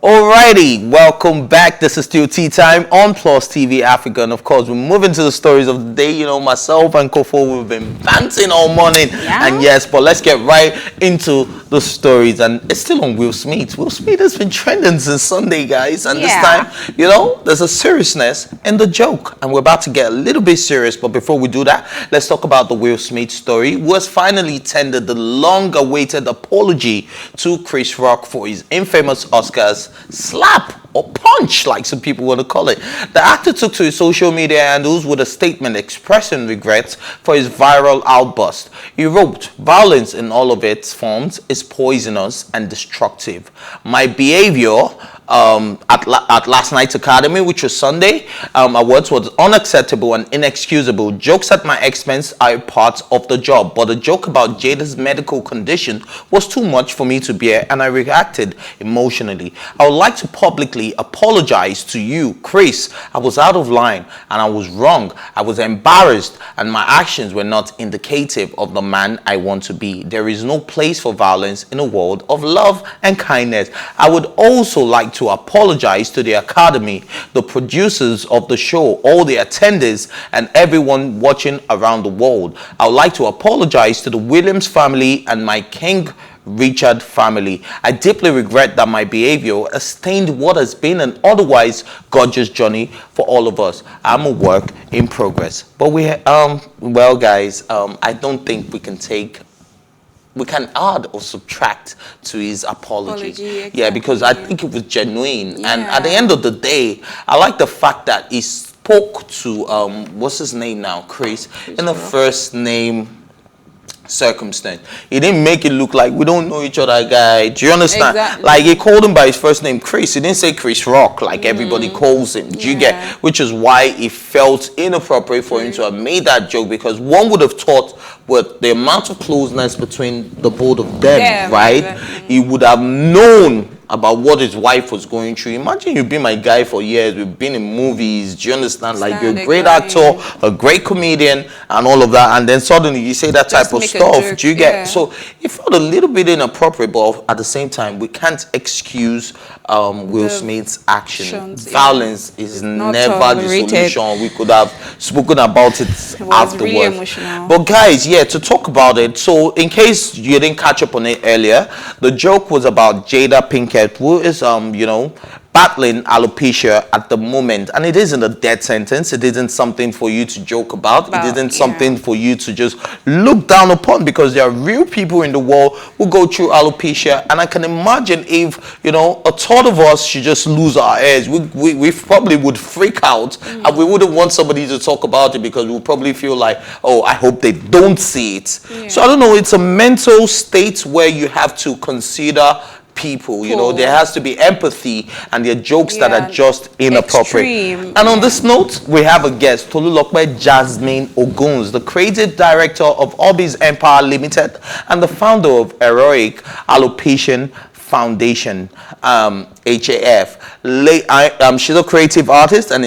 Alrighty, welcome back. This is still Tea Time on PlusTvAfrica, and of course, we're moving to the stories of the day. You know, myself and Kofo, we've been banting all morning, and yes, but let's get right into the stories. And it's still on Will Smith. Will Smith has been trending since Sunday, guys, and this time, you know, there's a seriousness in the joke, and we're about to get a little bit serious. But before we do that, let's talk about the Will Smith story, who has finally tendered the long-awaited apology to Chris Rock for his infamous Oscars slap or punch, like some people want to call it. The actor took to his social media handles with a statement expressing regrets for his viral outburst. He wrote, "Violence in all of its forms is poisonous and destructive. My behavior at last night's Academy, which was Sunday, awards was unacceptable and inexcusable. Jokes at my expense are a part of the job, but a joke about Jada's medical condition was too much for me to bear, and I reacted emotionally. I would like to publicly apologize to you, Chris. I was out of line and I was wrong. I was embarrassed and my actions were not indicative of the man I want to be. There is no place for violence in a world of love and kindness. I would also like to apologize to the Academy, the producers of the show, all the attendees, and everyone watching around the world. I would like to apologize to the Williams family and my King Richard family. I deeply regret that my behavior has stained what has been an otherwise gorgeous journey for all of us. I'm a work in progress." But well, guys, I don't think we can add or subtract to his apology. Exactly. Yeah, because I think it was genuine. Yeah. And at the end of the day, I like the fact that he spoke to what's his name now, Chris, in the first name circumstance. He didn't make it look like we don't know each other, guy. Do you understand? Exactly. Like, he called him by his first name, Chris. He didn't say Chris Rock like everybody calls him. Do you get? Which is why it felt inappropriate for him to have made that joke, because one would have thought with the amount of closeness between the both of them, right? He would have known about what his wife was going through. Imagine you've been my guy for years. We've been in movies. Do you understand? Like, you're a great actor, a great comedian, and all of that. And then suddenly you say that type of stuff. Do you get? So it felt a little bit inappropriate, but at the same time, we can't excuse Will Smith's actions. Violence is never the solution. We could have spoken about it afterwards. Really emotional. But guys, to talk about it. So in case you didn't catch up on it earlier, the joke was about Jada Pinkett, who is battling alopecia at the moment, and it isn't a death sentence. It isn't something for you to joke about. It isn't something for you to just look down upon, because there are real people in the world who go through alopecia, and I can imagine if a third of us should just lose our hairs, we probably would freak out, and we wouldn't want somebody to talk about it, because we'll probably feel like, oh, I hope they don't see it. So I don't know, it's a mental state where you have to consider people, there has to be empathy, and there are jokes that are just inappropriate. Extreme. And on this note, we have a guest, Tolulope Jasmine Oguns, the creative director of Hobbiz Empire Limited and the founder of Heroic Alopecian Foundation, HAF. She's a creative artist and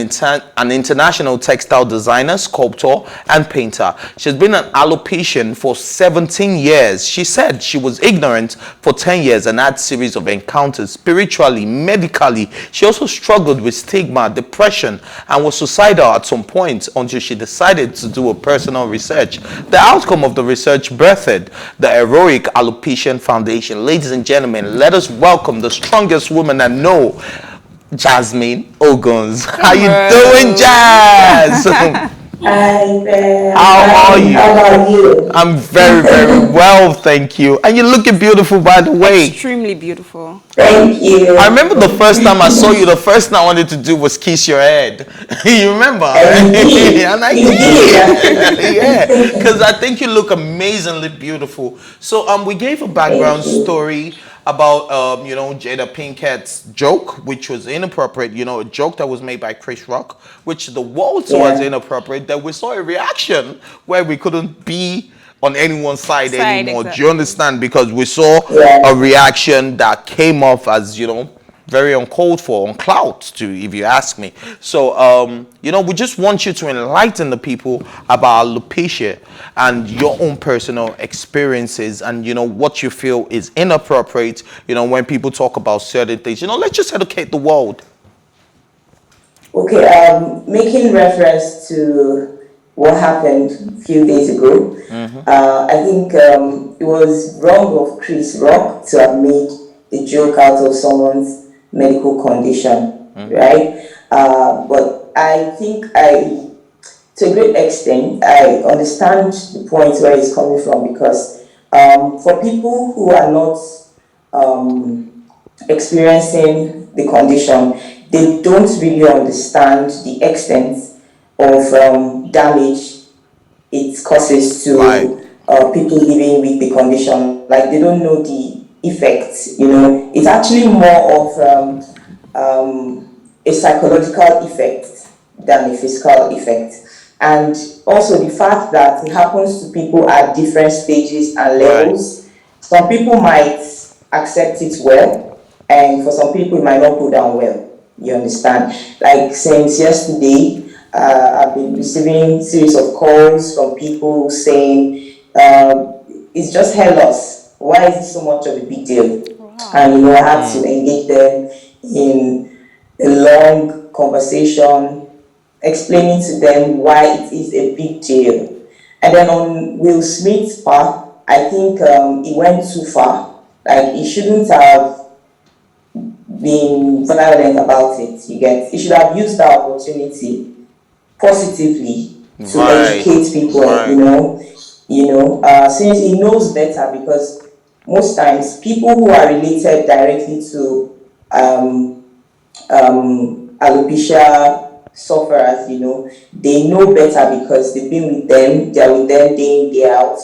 an international textile designer, sculptor, and painter. She's been an alopecian for 17 years. She said she was ignorant for 10 years and had series of encounters spiritually, medically. She also struggled with stigma, depression, and was suicidal at some point until she decided to do a personal research. The outcome of the research birthed the Heroic Alopecian Foundation. Ladies and gentlemen, let us welcome the strongest woman I know, Jasmine Oguns. How you doing, Jazz? Hi there. How are you? How about you? I'm very, very well, thank you. And you're looking beautiful, by the way. Extremely beautiful. Thank you. I remember the first time I saw you, the first thing I wanted to do was kiss your head. You remember? And I did. Yeah, because I think you look amazingly beautiful. So we gave a background story about Jada Pinkett's joke, which was inappropriate, a joke that was made by Chris Rock, which the world saw as inappropriate, that we saw a reaction where we couldn't be on anyone's side anymore. Exactly. Do you understand? Because we saw a reaction that came off as, very uncalled for, unclout too, if you ask me. So, we just want you to enlighten the people about alopecia and your own personal experiences, and what you feel is inappropriate. When people talk about certain things, let's just educate the world. Okay, making reference to what happened a few days ago, I think it was wrong of Chris Rock to have made the joke out of someone's medical condition, right? But I think to a great extent, I understand the point where it's coming from, because for people who are not experiencing the condition, they don't really understand the extent of damage it causes to people living with the condition. Like, they don't know the effects. It's actually more of a psychological effect than a physical effect. And also the fact that it happens to people at different stages and levels. Some people might accept it well, and for some people it might not go down well. You understand? Like, since yesterday, I've been receiving series of calls from people saying it's just hair loss. Why is it so much of a big deal? Wow. And I had to engage them in a long conversation, explaining to them why it is a big deal. And then on Will Smith's part, I think it went too far. Like, he shouldn't have been violent about it. You get? He should have used that opportunity positively to educate people. Since he knows better, because most times people who are related directly to alopecia sufferers, they know better, because they've been with them, they're with them day in, day out.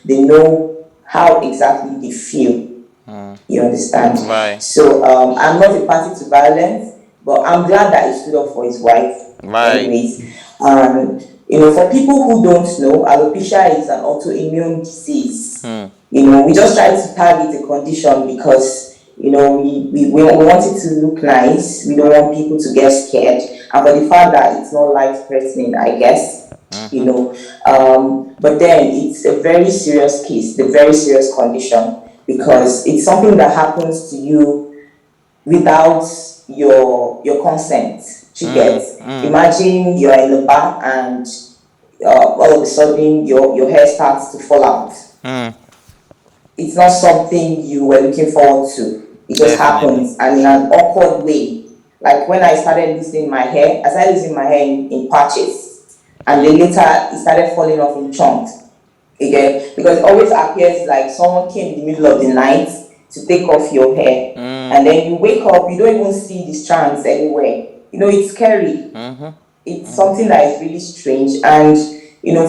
They know how exactly they feel. You understand? Right. So I'm not a party to violence, but I'm glad that he stood up for his wife. Right. Anyways, for people who don't know, alopecia is an autoimmune disease. We just try to target a condition because we want it to look nice. We don't want people to get scared, and for the fact that it's not life-threatening, I guess. But then it's a very serious case, a very serious condition, because it's something that happens to you without your consent. You get? Imagine you're in the bar and all of a sudden your hair starts to fall out. It's not something you were looking forward to. It just happens, and in an awkward way. Like, when I started losing my hair, I started losing my hair in patches, and then later it started falling off in chunks. Okay? Because it always appears like someone came in the middle of the night to take off your hair, and then you wake up, you don't even see the strands anywhere. It's scary. It's something that is really strange, and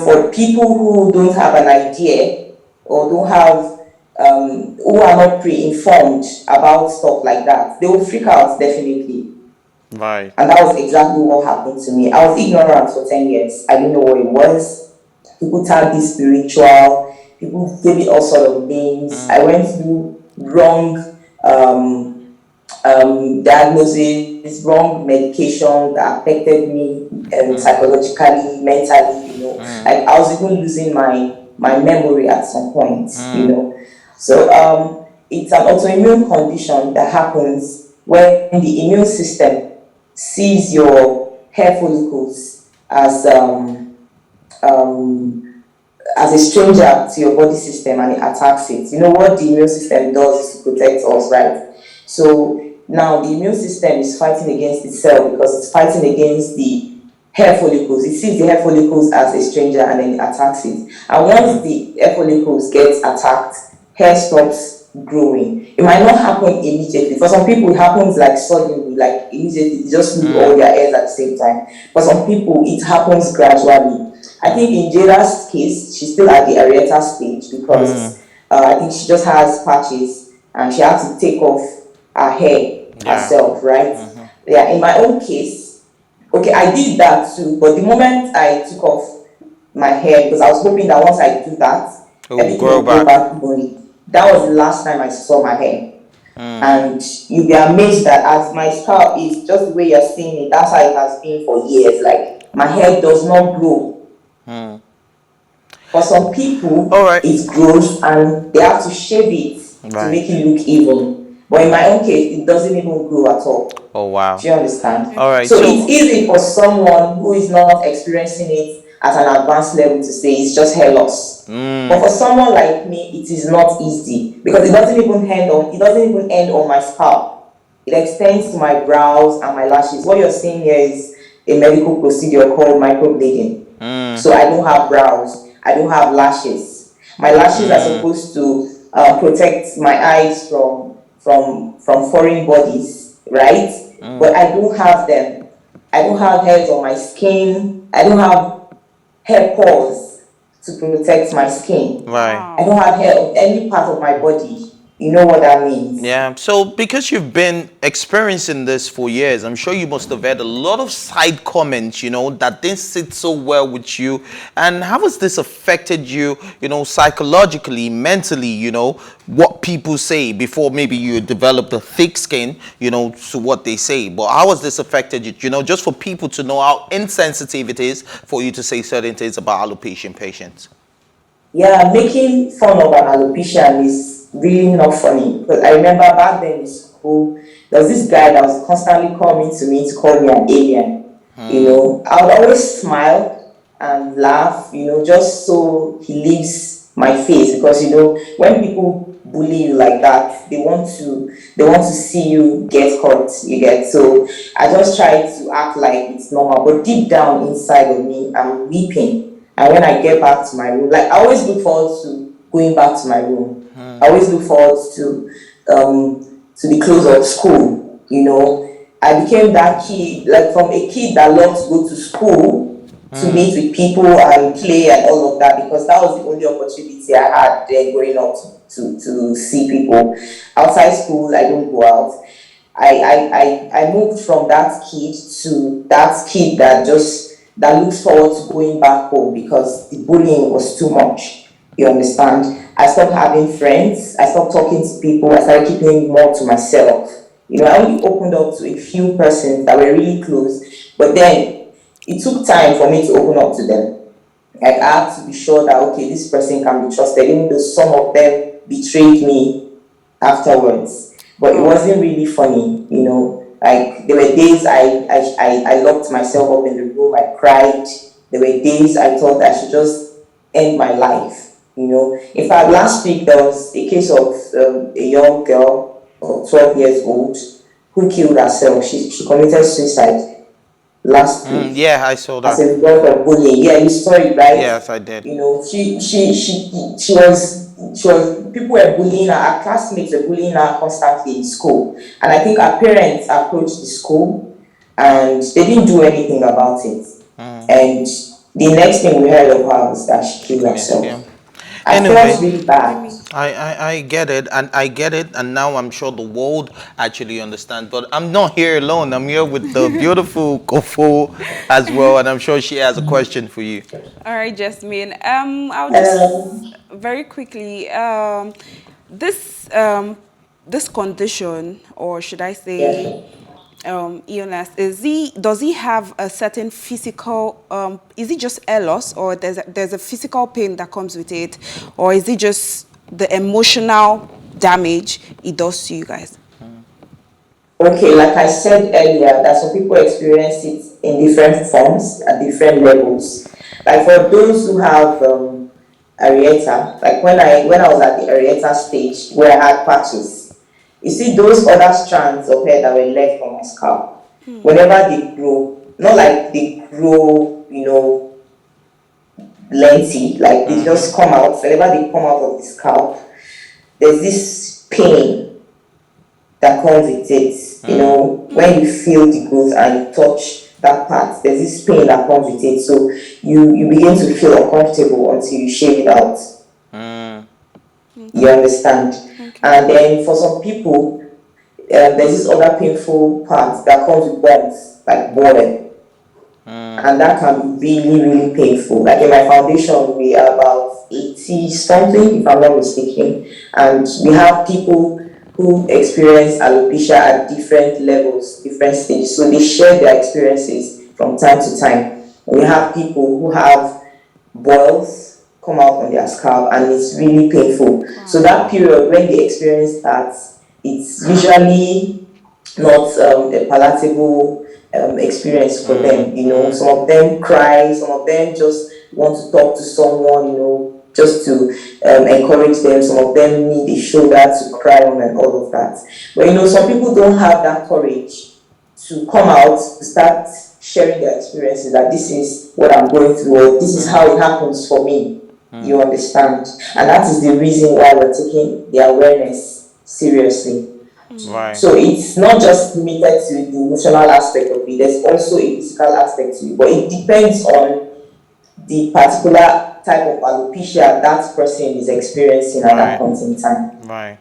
for people who don't have an idea, or don't have who are not pre-informed about stuff like that, they will freak out, definitely. Right. And that was exactly what happened to me. I was ignorant for 10 years. I didn't know what it was. People tagged it spiritual. People gave it all sort of names. I went through wrong diagnosis, wrong medication that affected me psychologically, mentally. Like, I was even losing my memory at some point. So it's an autoimmune condition that happens when the immune system sees your hair follicles as a stranger to your body system, and it attacks it. What the immune system does is to protect us, right? So now the immune system is fighting against itself, because it's fighting against the hair follicles. It sees the hair follicles as a stranger, and then it attacks it. And once the hair follicles get attacked, hair stops growing. It might not happen immediately. For some people, it happens like suddenly, like immediately. They just lose all their hairs at the same time. For some people, it happens gradually. I think in Jada's case, she's still at the Arietta stage, because I think she just has patches, and she had to take off her hair herself, right? Yeah, in my own case, okay, I did that too, but the moment I took off my hair, because I was hoping that once I do that, everything will go back to normal. That was the last time I saw my hair. And you'll be amazed that as my scalp is just the way you're seeing it, that's how it has been for years. Like my hair does not grow. For some people, All right. it grows and they have to shave it to make it look even. But in my own case, it doesn't even grow at all. Oh, wow. Do you understand? All right. So it's easy for someone who is not experiencing it at an advanced level to say it's just hair loss. But for someone like me, it is not easy because it doesn't even end on my scalp. It extends to my brows and my lashes. What you're seeing here is a medical procedure called microblading. So I don't have brows. I don't have lashes. My lashes are supposed to protect my eyes from foreign bodies, right? But I don't have them. I don't have hairs on my skin. I don't have hair pores to protect my skin. Right. I don't have hair on any part of my body. You know what that means? Yeah. So because you've been experiencing this for years, I'm sure you must have had a lot of side comments, that didn't sit so well with you. And how has this affected you, psychologically, mentally, what people say before maybe you develop the thick skin, to what they say. But how has this affected you, just for people to know how insensitive it is for you to say certain things about alopecia patients? Yeah, making fun of an alopecia is really not funny. Because I remember back then in school, there was this guy that was constantly coming to me to call me an alien. I would always smile and laugh, just so he leaves my face. Because when people bully you like that, they want to see you get hurt. You get so. I just try to act like it's normal, but deep down inside of me, I'm weeping. And when I get back to my room, like I always look forward to going back to my room. I always look forward to the close of school. I became that kid, like from a kid that loved to go to school to meet with people and play and all of that, because that was the only opportunity I had then growing up to see people. Outside school, I don't go out. I moved from that kid to that kid that looks forward to going back home because the bullying was too much. You understand? I stopped having friends. I stopped talking to people. I started keeping more to myself. I only opened up to a few persons that were really close, but then it took time for me to open up to them. Like I had to be sure that, okay, this person can be trusted, even though some of them betrayed me afterwards. But it wasn't really funny, Like there were days I locked myself up in the room, I cried. There were days I thought I should just end my life. In fact, last week there was a case of a young girl of 12 years old who killed herself. She committed suicide last week. Yeah, I saw that. As a result of bullying. Yeah, you saw it, right? Yes, I did. She was people were bullying her. Her classmates were bullying her constantly in school, and I think her parents approached the school, and they didn't do anything about it. And the next thing we heard of her was that she killed herself. Yeah. I felt really bad. I get it, and now I'm sure the world actually understands. But I'm not here alone. I'm here with the beautiful Kofo as well, and I'm sure she has a question for you. All right, Jasmine. I'll just very quickly this condition, or should I say, illness, does he have a certain physical, is it just hair loss, or there's a physical pain that comes with it, or is it just the emotional damage it does to you guys? Okay, like I said earlier, that some people experience it in different forms at different levels. Like for those who have areata, like when I was at the areata stage where I had patches, you see those other strands of hair that were left on my scalp, whenever they grow, not like they grow, lengthy, like they just come out, whenever they come out of the scalp, there's this pain that comes with it, when you feel the growth and you touch that part, there's this pain that comes with it, so you begin to feel uncomfortable until you shave it out. You understand? And then for some people, there's this other painful part that comes with bumps, like boredom. And that can be really, really painful. Like in my foundation, we are about 80 something, if I'm not mistaken. And we have people who experience alopecia at different levels, different stages. So they share their experiences from time to time. We have people who have boils come out on their scalp and it's really painful. So that period when they experience that, it's usually not a palatable experience for them. You know, some of them cry, some of them just want to talk to someone, you know, just to encourage them. Some of them need a shoulder to cry on and all of that. But you know, some people don't have that courage to come out, to start sharing their experiences, that this is what I'm going through, or this is how it happens for me. You understand? And that is the reason why we're taking the awareness seriously. Right. So it's not just limited to the emotional aspect of it, there's also a physical aspect to it, but it depends on the particular type of alopecia that person is experiencing at that point in time. Right.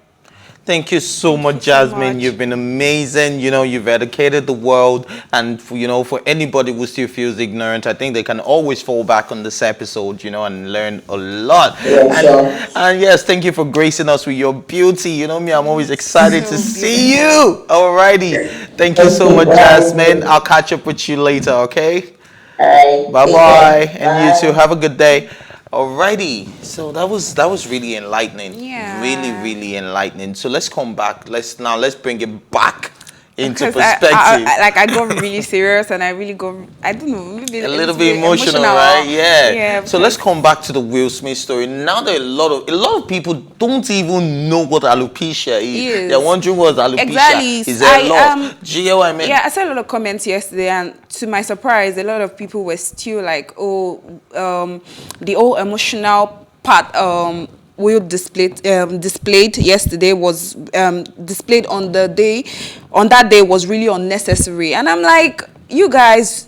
Thank you so much, Jasmine. You've been amazing. You know, you've educated the world. And, you know, for anybody who still feels ignorant, I think they can always fall back on this episode, you know, and learn a lot. Yeah, sure. And yes, thank you for gracing us with your beauty. You know me, I'm always excited to see you. Alrighty. Thank you so much, Jasmine. I'll catch up with you later, okay? All right. Bye-bye. And you too. Have a good day. Alrighty, so that was really enlightening. Yeah. Really enlightening. So let's come back. Let's bring it back into Because perspective. I got really serious and I really got, I don't know, maybe a little bit emotional, right? Yeah. So let's come back to the Will Smith story. Now there are a lot of people don't even know what alopecia is. They're wondering what alopecia exactly. is. There a lot? Do you get what I mean? Yeah, I saw a lot of comments yesterday, and to my surprise, a lot of people were still like, oh, the whole emotional part Will displayed yesterday was displayed on that day was really unnecessary. And I'm like, you guys,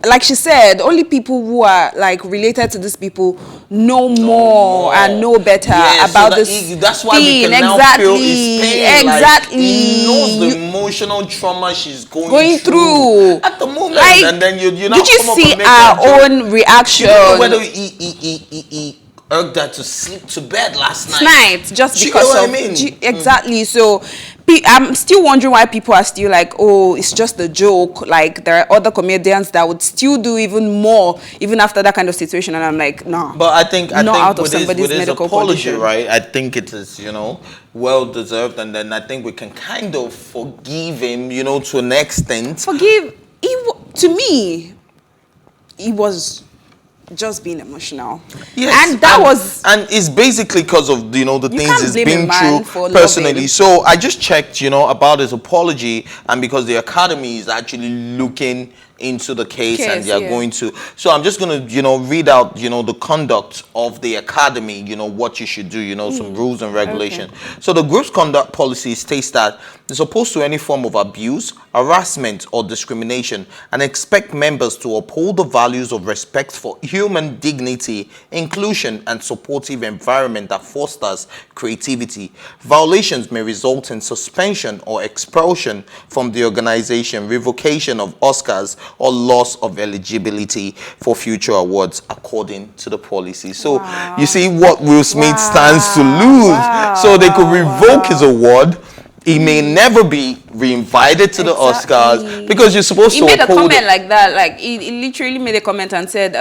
like she said, only people who are like related to these people know more and know better about so this. That's why we can now feel his pain. Exactly. Like, he knows the emotional trauma she's going through at the moment. Like, and then you now did you see our own reaction? You don't know whether he urged her to sleep to bed last night. Just because of, I mean? Exactly. So I'm still wondering why people are still like, oh, it's just a joke. Like, there are other comedians that would still do even more, even after that kind of situation. And I'm like, no. But I think out of with somebody's his medical apology, condition, right? I think it is, you know, well deserved, and then I think we can kind of forgive him, you know, to an extent. To me, he was just being emotional. Yes, and it's basically because of, you know, the things he's been through personally. So I just checked, you know, about his apology, and because the Academy is actually looking into the case and they are going to. So I'm just going to, you know, read out, you know, the conduct of the Academy, you know, what you should do, you know, some rules and regulations. Okay. So the group's conduct policy states that it's opposed to any form of abuse, harassment, or discrimination, and expect members to uphold the values of respect for human dignity, inclusion, and supportive environment that fosters creativity. Violations may result in suspension or expulsion from the organization, revocation of Oscars, or loss of eligibility for future awards, according to the policy. So you see what Will Smith stands to lose. So they could revoke his award. He may never be re-invited to the Oscars because you're supposed to uphold. He made a comment like that. Like, he literally made a comment and said,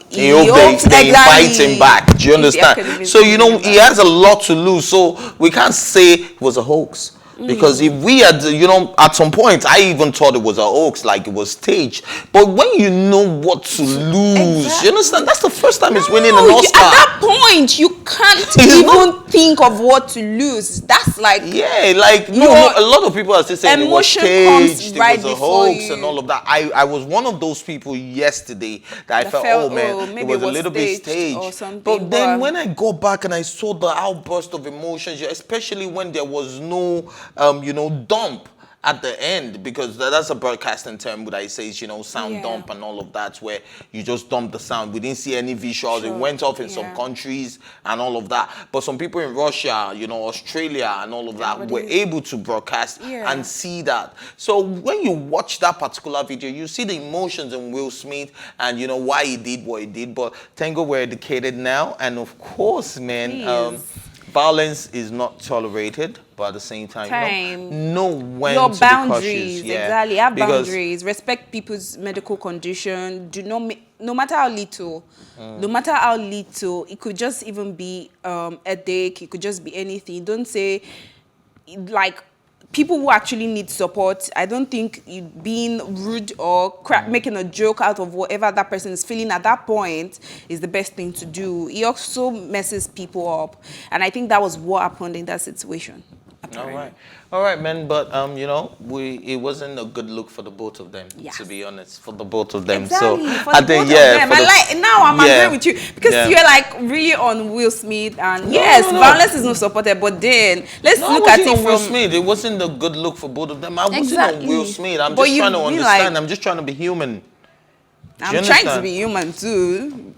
he hopes they invite him back. Do you understand? So, you know, he has a lot to lose. So we can't say it was a hoax. Because if we had, you know, at some point, I even thought it was a hoax, like it was staged. But when you know what to lose, you understand? That's the first time he's winning an Oscar. At that point, you can't even think of what to lose. That's like... Yeah, like, no, a lot of people are still saying it was staged, it was a hoax and all of that. I was one of those people yesterday that I felt, oh man, it was a little bit staged. But then when I go back and I saw the outburst of emotions, especially when there was no... you know, dump at the end, because that's a broadcasting term that it says, you know, sound dump and all of that, where you just dump the sound. We didn't see any visuals. It went off in some countries and all of that. But some people in Russia, you know, Australia and all of that were able to broadcast and see that. So when you watch that particular video, you see the emotions in Will Smith and, you know, why he did what he did. But thank God we're educated now. And of course, man, violence is not tolerated. but at the same time, know when your to boundaries, be cautious. Yeah. exactly. Have Because boundaries. Respect people's medical condition. Do not make, no matter how little, no matter how little, it could just even be a headache. It could just be anything. Don't say, like, people who actually need support. I don't think you being rude or making a joke out of whatever that person is feeling at that point is the best thing to do. It also messes people up, and I think that was what happened in that situation. Apparently. All right, man. But you know, it wasn't a good look for the both of them, to be honest, for the both of them. Exactly, So for I the think, both yeah. of them. And now I'm agreeing with you because you're like really on Will Smith, and violence is not supported. But then let's look at it from Will Smith. It wasn't a good look for both of them. I wasn't on Will Smith. I'm just trying to understand. I'm just trying to be human. I'm trying to be human too.